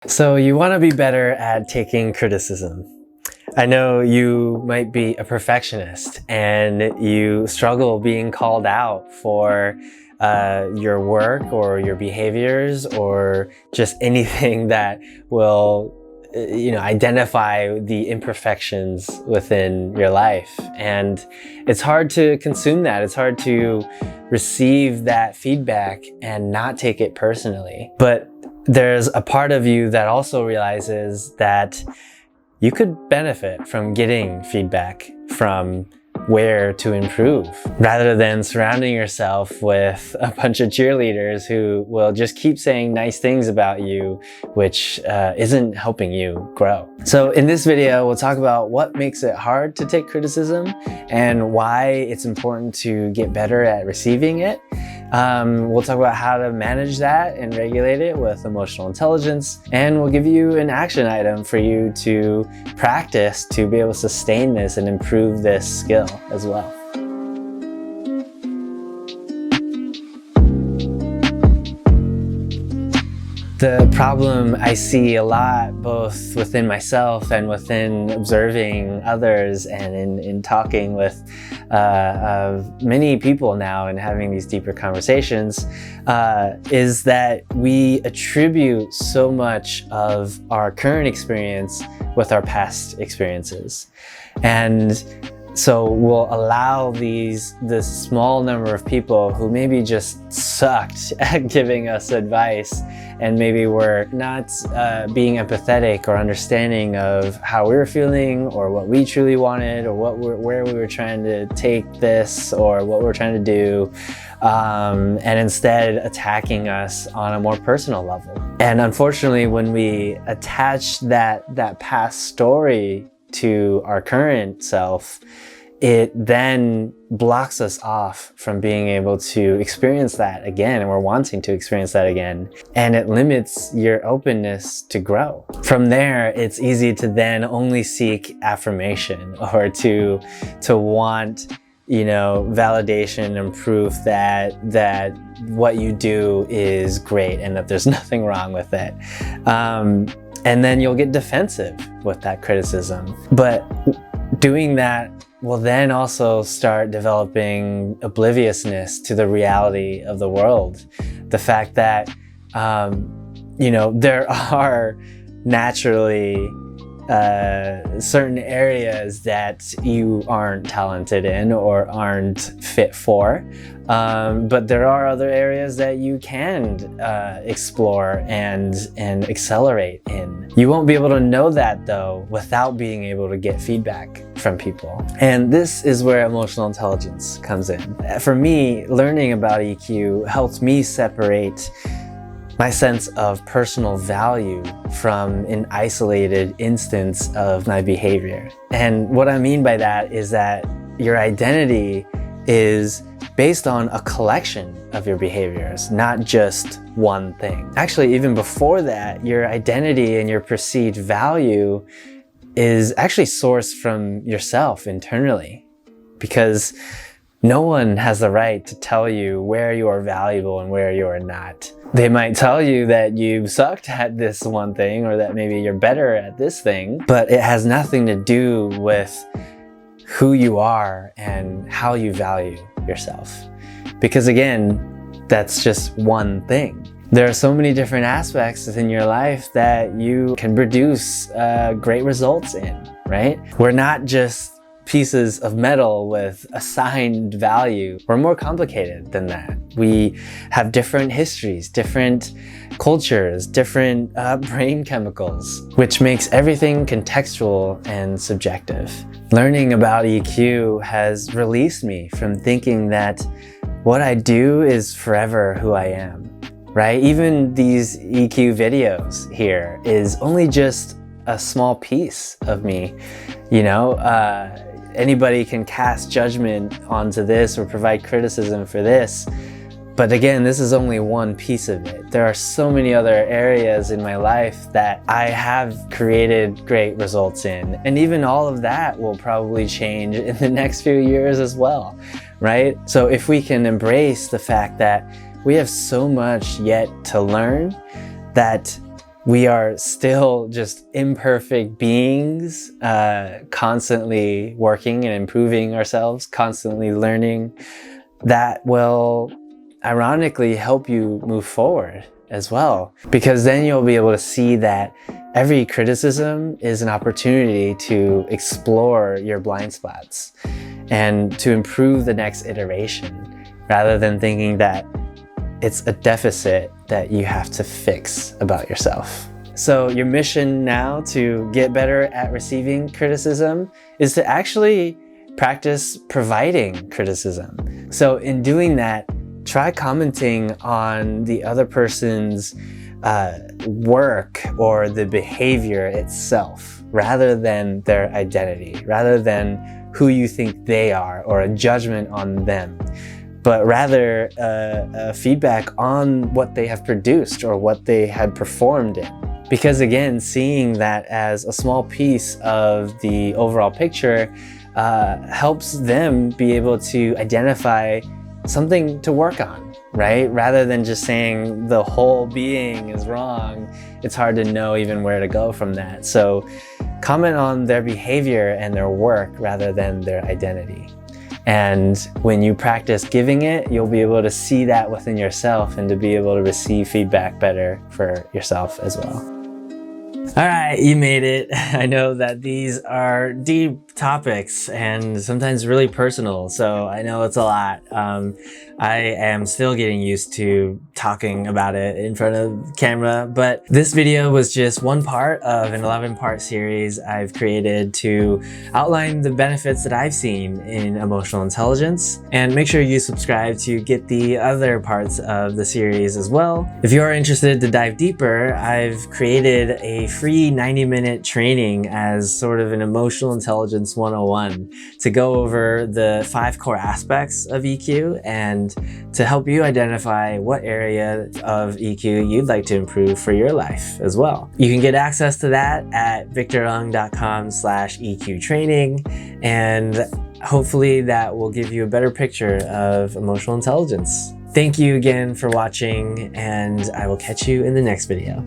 So you want to be better at taking criticism. I know you might be a perfectionist and you struggle being called out for your work or your behaviors or just anything that will identify the imperfections within your life. And it's hard to consume that. It's hard to receive that feedback and not take it personally. But there's a part of you that also realizes that you could benefit from getting feedback from where to improve, rather than surrounding yourself with a bunch of cheerleaders who will just keep saying nice things about you, which isn't helping you grow. So in this video, we'll talk about what makes it hard to take criticism and why it's important to get better at receiving it. We'll talk about how to manage that and regulate it with emotional intelligence, and we'll give you an action item for you to practice to be able to sustain this and improve this skill as well. The problem I see a lot, both within myself and within observing others and in talking with many people now and having these deeper conversations, is that we attribute so much of our current experience with our past experiences. And so we'll allow this small number of people who maybe just sucked at giving us advice, and maybe we're not being empathetic or understanding of how we were feeling or what we truly wanted or where we were trying to take this or what we're trying to do, and instead attacking us on a more personal level. And unfortunately, when we attach that past story to our current self, it then blocks us off from being able to experience that again, and we're wanting to experience that again, and it limits your openness to grow. From there, it's easy to then only seek affirmation or to want validation and proof that what you do is great and that there's nothing wrong with it. And then you'll get defensive with that criticism. But doing that will then also start developing obliviousness to the reality of the world. The fact that, there are naturally certain areas that you aren't talented in or aren't fit for, but there are other areas that you can explore and accelerate in. You won't be able to know that though without being able to get feedback from people. And this is where emotional intelligence comes in. For me, learning about EQ helped me separate my sense of personal value from an isolated instance of my behavior. And what I mean by that is that your identity is based on a collection of your behaviors, not just one thing. Actually, even before that, your identity and your perceived value is actually sourced from yourself internally, because no one has the right to tell you where you are valuable and where you are not. They might tell you that you sucked at this one thing or that maybe you're better at this thing, but it has nothing to do with who you are and how you value yourself. Because again, that's just one thing. There are so many different aspects within your life that you can produce great results in, right? We're not just pieces of metal with assigned value. We're more complicated than that. We have different histories, different cultures, different brain chemicals, which makes everything contextual and subjective. Learning about EQ has released me from thinking that what I do is forever who I am, right? Even these EQ videos here is only just a small piece of me, anybody can cast judgment onto this or provide criticism for this. But again, this is only one piece of it. There are so many other areas in my life that I have created great results in. And even all of that will probably change in the next few years as well, right? So if we can embrace the fact that we have so much yet to learn, that We are still just imperfect beings, constantly working and improving ourselves, constantly learning. That will ironically help you move forward as well, because then you'll be able to see that every criticism is an opportunity to explore your blind spots and to improve the next iteration, rather than thinking that it's a deficit that you have to fix about yourself. So your mission now to get better at receiving criticism is to actually practice providing criticism. So in doing that, try commenting on the other person's work or the behavior itself, rather than their identity, rather than who you think they are or a judgment on them, but rather a feedback on what they have produced or what they had performed in. Because again, seeing that as a small piece of the overall picture helps them be able to identify something to work on, right? Rather than just saying the whole being is wrong, it's hard to know even where to go from that. So comment on their behavior and their work rather than their identity. And when you practice giving it, you'll be able to see that within yourself and to be able to receive feedback better for yourself as well. All right, you made it. I know that these are deep topics and sometimes really personal, so I know it's a lot. I am still getting used to talking about it in front of camera, but this video was just one part of an 11-part series I've created to outline the benefits that I've seen in emotional intelligence. And make sure you subscribe to get the other parts of the series as well. If you are interested to dive deeper, I've created a free 90-minute training as sort of an emotional intelligence 101 to go over the 5 core aspects of EQ and to help you identify what area of EQ you'd like to improve for your life as well. You can get access to that at victorung.com/EQ training, and hopefully that will give you a better picture of emotional intelligence. Thank you again for watching, and I will catch you in the next video.